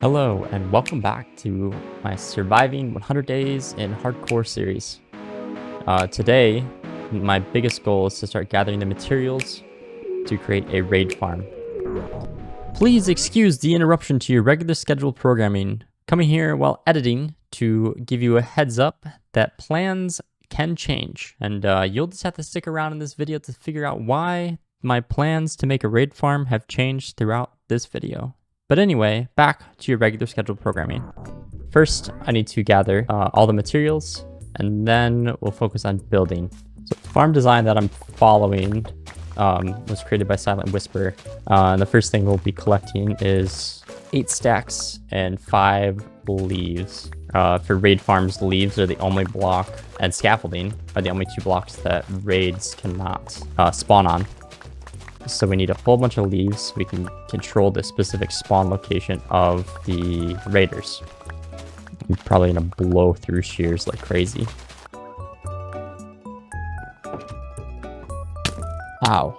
Hello, and welcome back to my Surviving 100 Days in Hardcore series. Today, my biggest goal is to start gathering the materials to create a raid farm. Please excuse the interruption to your regular scheduled programming. Coming here while editing to give you a heads up that plans can change. And you'll just have to stick around in this video to figure out why my plans to make a raid farm have changed throughout this video. But anyway, back to your regular scheduled programming. First, I need to gather all the materials, and then we'll focus on building. So the farm design that I'm following was created by Silent Whisper. And the first thing we'll be collecting is 8 stacks and 5 leaves. For raid farms, leaves are the only block, and scaffolding are the only 2 blocks that raids cannot spawn on. So we need a whole bunch of leaves so we can control the specific spawn location of the raiders. I'm probably gonna blow through shears like crazy. Ow.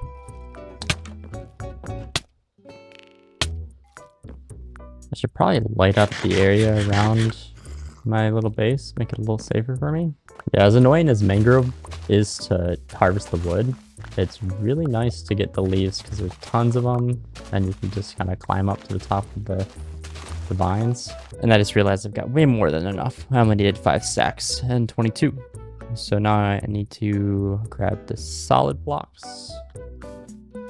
I should probably light up the area around my little base, make it a little safer for me. Yeah, as annoying as mangrove is to harvest the wood, it's really nice to get the leaves because there's tons of them and you can just kind of climb up to the top of the vines. And I just realized I've got way more than enough. I only needed 5 stacks and 22. So now I need to grab the solid blocks,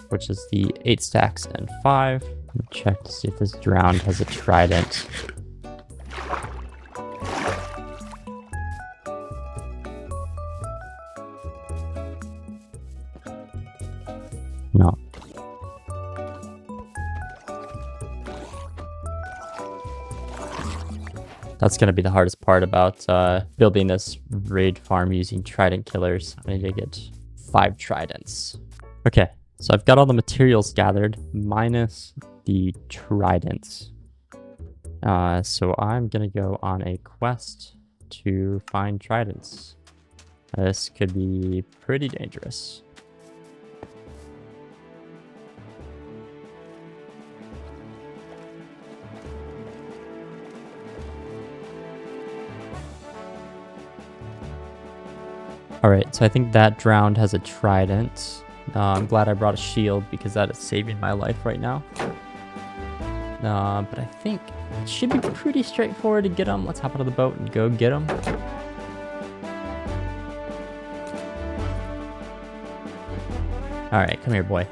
which is the 8 stacks and 5. Let me check to see if this drowned has a trident. No. That's going to be the hardest part about building this raid farm using trident killers. I need to get 5 tridents. Okay, so I've got all the materials gathered minus the tridents. So I'm going to go on a quest to find tridents. This could be pretty dangerous. Alright, so I think that drowned has a trident. I'm glad I brought a shield because that is saving my life right now. But I think it should be pretty straightforward to get them. Let's hop out of the boat and go get them. Alright, come here, boy.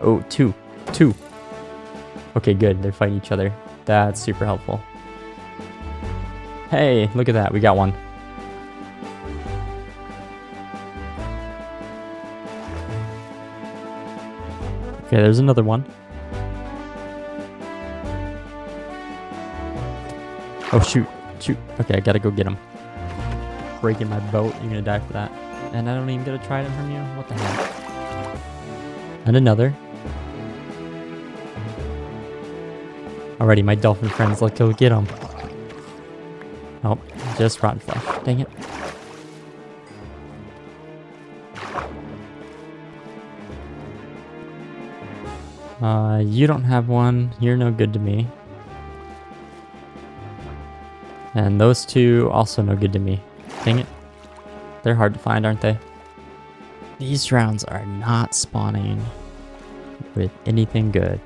Oh, two. Okay, good. They're fighting each other. That's super helpful. Hey, look at that. We got one. Okay, there's another one. Oh, shoot. Okay, I gotta go get him. Breaking my boat. You're gonna die for that. And I don't even get a trident from you? What the hell? And another. Alrighty, my dolphin friends. Let's go get him. Oh, just rotten flesh. Dang it. You don't have one. You're no good to me. And those 2 also no good to me. Dang it. They're hard to find, aren't they? These drowns are not spawning with anything good.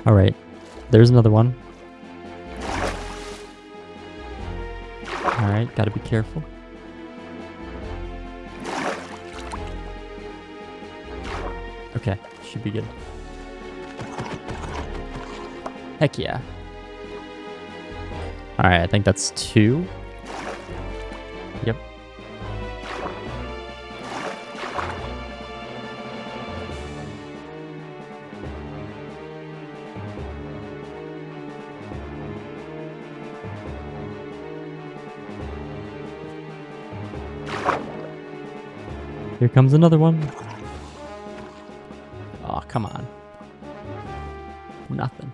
Alright, there's another one. Alright, gotta be careful. Okay, should be good. Heck yeah. Alright, I think that's 2. Yep. Here comes another one. Oh, come on. Nothing.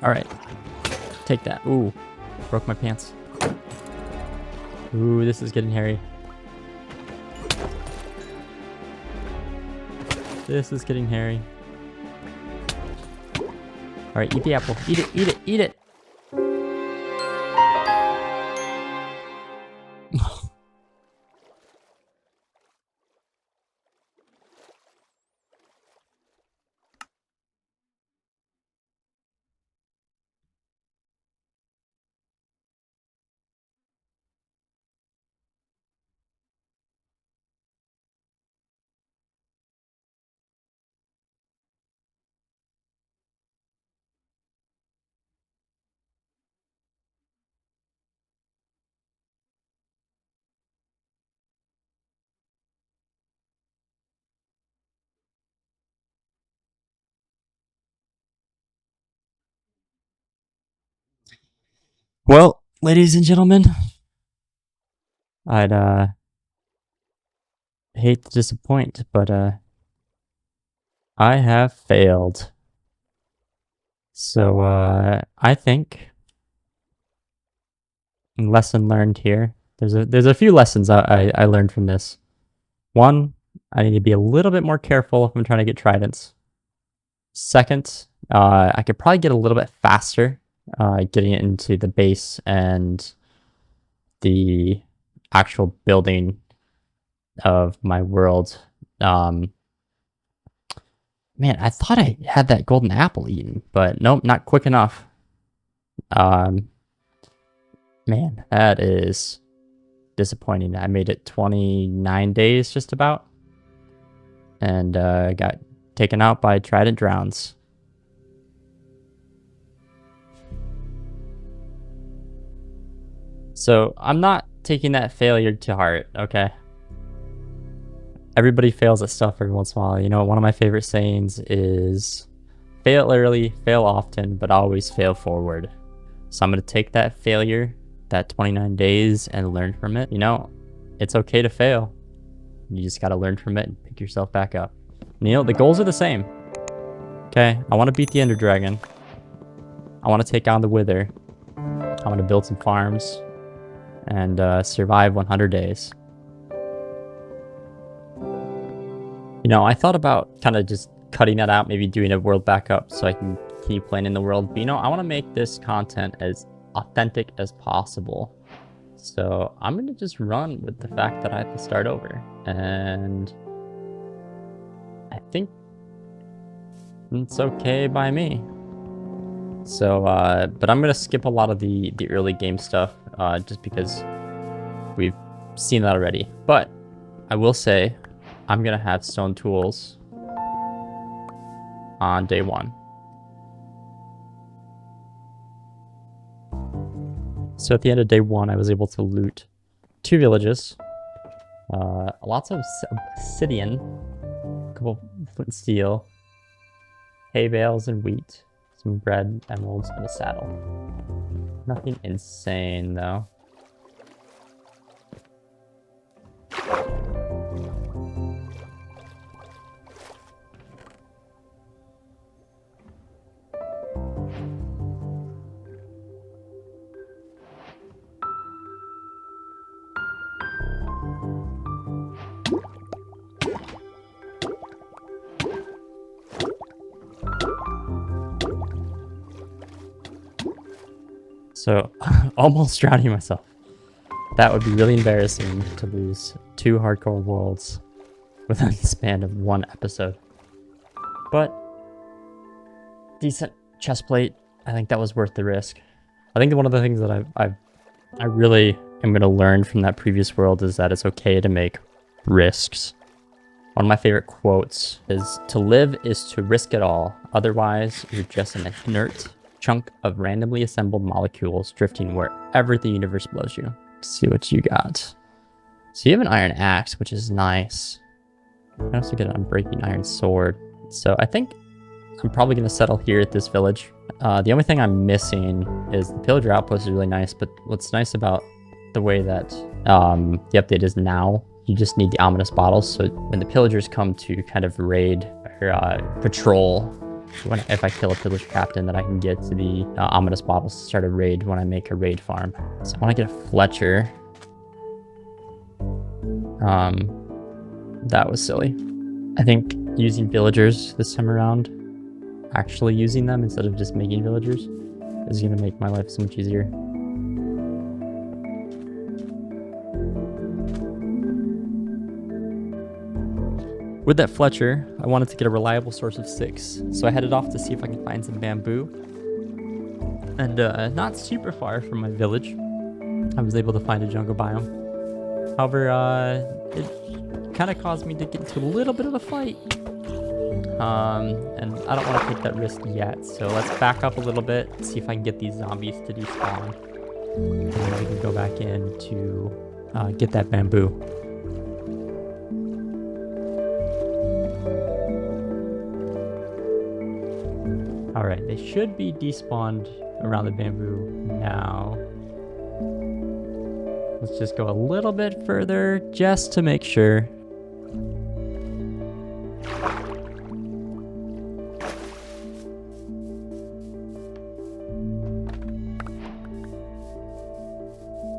Alright. Take that. Ooh. Broke my pants. Ooh, this is getting hairy. This is getting hairy. Alright, eat the apple. Eat it, eat it, eat it! Well, ladies and gentlemen, I'd hate to disappoint, but I have failed. So I think lesson learned here. There's a few lessons I learned from this. One, I need to be a little bit more careful if I'm trying to get tridents. Second, I could probably get a little bit faster getting it into the base and the actual building of my world. Man, I thought I had that golden apple eaten, but nope, not quick enough. Man, that is disappointing. I made it 29 days just about, and got taken out by Trident drowns. So I'm not taking that failure to heart, okay? Everybody fails at stuff every once in a while. You know, one of my favorite sayings is fail early, fail often, but always fail forward. So I'm going to take that failure, that 29 days, and learn from it. You know, it's okay to fail. You just got to learn from it and pick yourself back up. And, you know, the goals are the same. Okay, I want to beat the Ender Dragon. I want to take on the Wither. I want to build some farms and survive 100 days. You know, I thought about kind of just cutting that out, maybe doing a world backup so I can keep playing in the world. But, you know, I want to make this content as authentic as possible. So I'm going to just run with the fact that I have to start over. And I think it's okay by me. So, but I'm going to skip a lot of the early game stuff just because we've seen that already. But I will say I'm going to have stone tools on day 1. So at the end of day 1, I was able to loot 2 villages, lots of obsidian, a couple flint and steel, hay bales and wheat, some bread, emeralds, and a saddle. Nothing insane though. So, almost drowning myself. That would be really embarrassing to lose 2 hardcore worlds within the span of 1 episode. But, decent chest plate. I think that was worth the risk. I think one of the things that I really am going to learn from that previous world is that it's okay to make risks. One of my favorite quotes is, "To live is to risk it all. Otherwise, you're just an inert chunk of randomly assembled molecules drifting wherever the universe blows you." Let's see what you got. So you have an iron axe, which is nice. I also get an unbreaking iron sword. So I think I'm probably going to settle here at this village. The only thing I'm missing is the pillager outpost is really nice, but what's nice about the way that the update is now, you just need the ominous bottles. So when the pillagers come to kind of raid or patrol if I kill a pillager captain, that I can get to the ominous bottles to start a raid when I make a raid farm. So I want to get a Fletcher. That was silly. I think using villagers this time around, actually using them instead of just making villagers, is going to make my life so much easier. With that Fletcher, I wanted to get a reliable source of 6, so I headed off to see if I can find some bamboo. And not super far from my village, I was able to find a jungle biome. However, it kind of caused me to get into a little bit of a fight. And I don't want to take that risk yet, so let's back up a little bit, see if I can get these zombies to despawn. And then we can go back in to get that bamboo. Alright, they should be despawned around the bamboo now. Let's just go a little bit further just to make sure.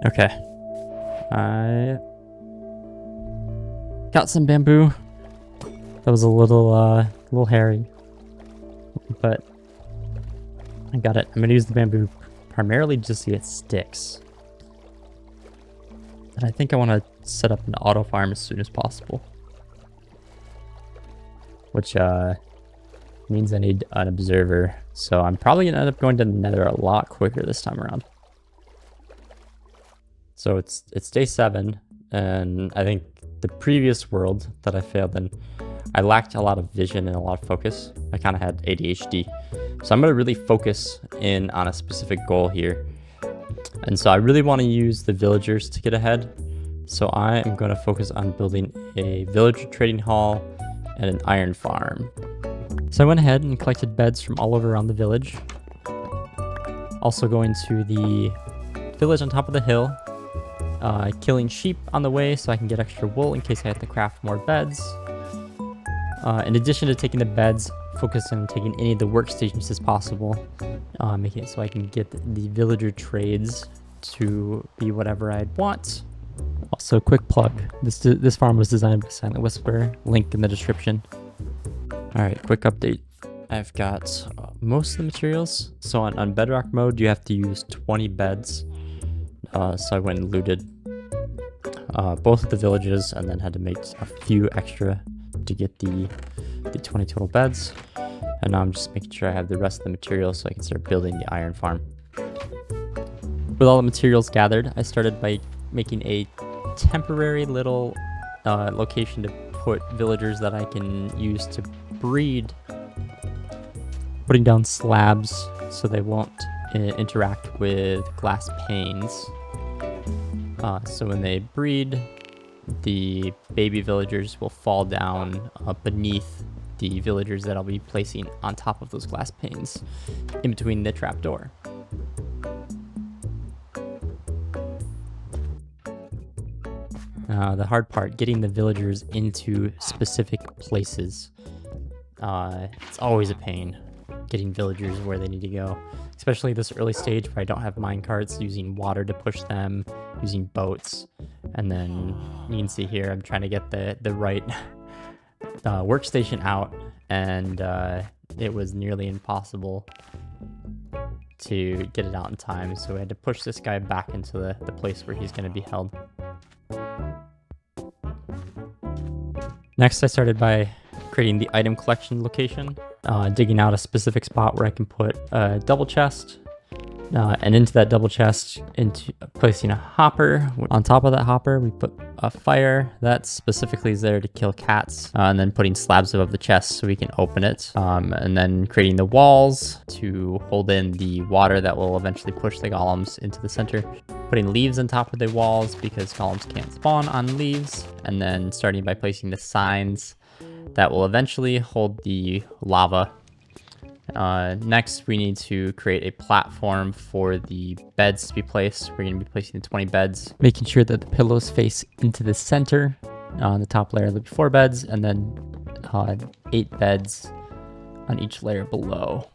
Okay. I got some bamboo. That was a little hairy, but I got it. I'm gonna use the bamboo primarily just to get sticks. And I think I want to set up an auto farm as soon as possible. Which means I need an observer. So I'm probably gonna end up going to the nether a lot quicker this time around. So it's day 7, and I think the previous world that I failed in, I lacked a lot of vision and a lot of focus. I kind of had ADHD. So I'm going to really focus in on a specific goal here. And so I really want to use the villagers to get ahead. So I am going to focus on building a villager trading hall and an iron farm. So I went ahead and collected beds from all over around the village. Also going to the village on top of the hill. Killing sheep on the way so I can get extra wool in case I have to craft more beds. In addition to taking the beds, focus on taking any of the workstations as possible, making it so I can get the villager trades to be whatever I'd want. Also, quick plug, this farm was designed by Silent Whisper, link in the description. Alright, quick update. I've got most of the materials. So on Bedrock mode, you have to use 20 beds. So I went and looted both of the villages and then had to make a few extra to get the 20 total beds. And now I'm just making sure I have the rest of the materials so I can start building the iron farm. With all the materials gathered, I started by making a temporary little location to put villagers that I can use to breed. Putting down slabs so they won't interact with glass panes. So when they breed, the baby villagers will fall down beneath the villagers that I'll be placing on top of those glass panes in between the trapdoor. The hard part, getting the villagers into specific places. It's always a pain getting villagers where they need to go, especially this early stage where I don't have minecarts, using water to push them, using boats. And then you can see here I'm trying to get the right workstation out, and it was nearly impossible to get it out in time, so we had to push this guy back into the place where he's going to be held. Next, I started by creating the item collection location, digging out a specific spot where I can put a double chest, and into that double chest, into placing a hopper. On top of that hopper, we put a fire that specifically is there to kill cats, and then putting slabs above the chest so we can open it, and then creating the walls to hold in the water that will eventually push the golems into the center. Putting leaves on top of the walls because golems can't spawn on leaves, and then starting by placing the signs that will eventually hold the lava. Next, we need to create a platform for the beds to be placed. We're going to be placing the 20 beds, making sure that the pillows face into the center on the top layer of the 4 beds, and then 8 beds on each layer below.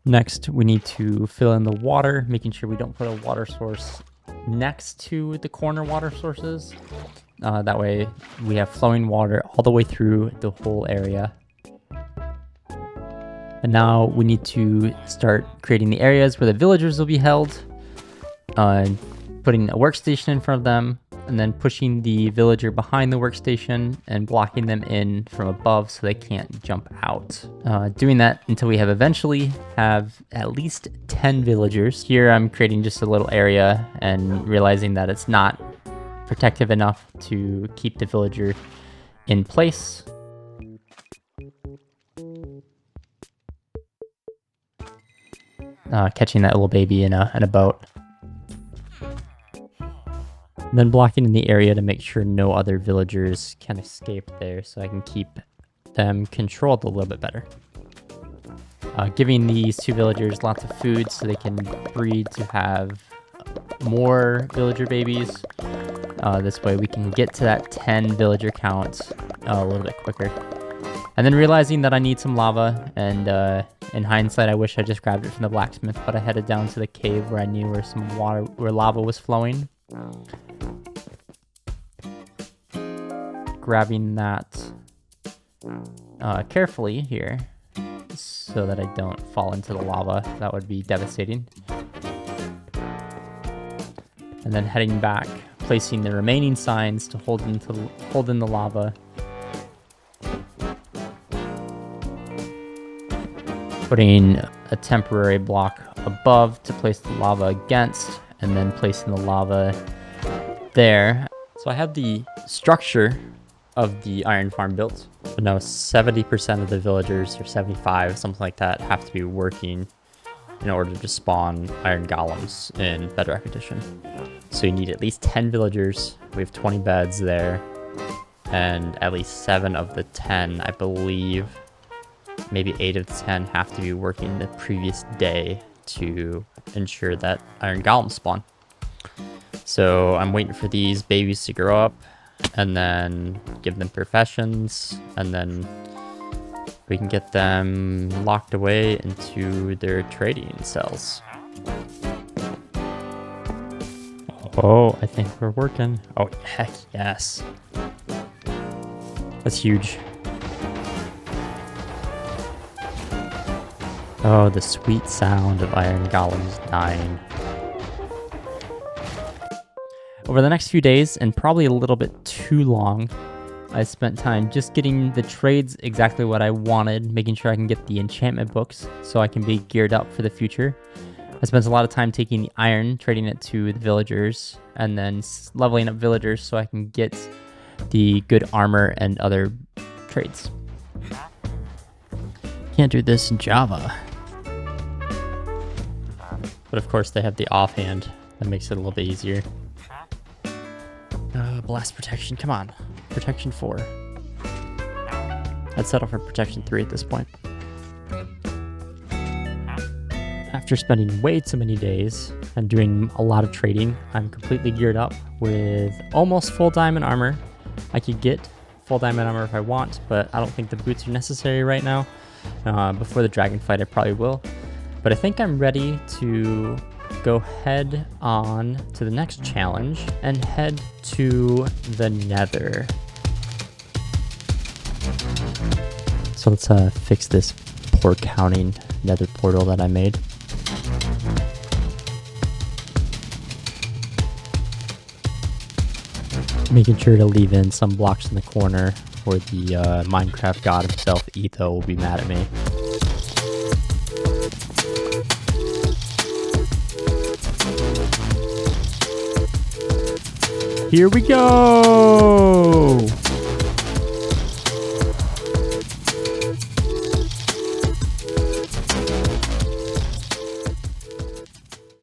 Next, we need to fill in the water, making sure we don't put a water source next to the corner water sources. That way we have flowing water all the way through the whole area. And now we need to start creating the areas where the villagers will be held, putting a workstation in front of them, and then pushing the villager behind the workstation and blocking them in from above so they can't jump out. Doing that until we eventually have at least 10 villagers. Here I'm creating just a little area and realizing that it's not protective enough to keep the villager in place. Catching that little baby in a boat. And then blocking in the area to make sure no other villagers can escape there so I can keep them controlled a little bit better. Giving these 2 villagers lots of food so they can breed to have more villager babies. This way we can get to that 10 villager count a little bit quicker. And then realizing that I need some lava, and in hindsight I wish I just grabbed it from the blacksmith, but I headed down to the cave where I knew where lava was flowing. Grabbing that carefully here so that I don't fall into the lava. That would be devastating. And then heading back, placing the remaining signs to hold in the lava. Putting a temporary block above to place the lava against, and then placing the lava there. So I have the structure of the iron farm built, but now 70% of the villagers, or 75, something like that, have to be working in order to spawn iron golems in Bedrock Edition. So you need at least 10 villagers. We have 20 beds there, and at least 7 of the 10, I believe, maybe 8 of the 10 have to be working the previous day to ensure that iron golems spawn. So I'm waiting for these babies to grow up and then give them professions, and then we can get them locked away into their trading cells. Oh, I think we're working. Oh, heck yes. That's huge. Oh, the sweet sound of iron golems dying. Over the next few days, and probably a little bit too long, I spent time just getting the trades exactly what I wanted, making sure I can get the enchantment books so I can be geared up for the future. I spent a lot of time taking the iron, trading it to the villagers, and then leveling up villagers so I can get the good armor and other trades. Can't do this in Java. But of course they have the offhand that makes it a little bit easier. Blast protection, come on. Protection 4. I'd settle for protection 3 at this point. After spending way too many days and doing a lot of trading, I'm completely geared up with almost full diamond armor. I could get full diamond armor if I want, but I don't think the boots are necessary right now. Before the dragon fight I probably will. But I think I'm ready to go head on to the next challenge and head to the Nether. So let's fix this poor counting Nether portal that I made. Making sure to leave in some blocks in the corner, or the Minecraft god himself, Etho, will be mad at me. Here we go!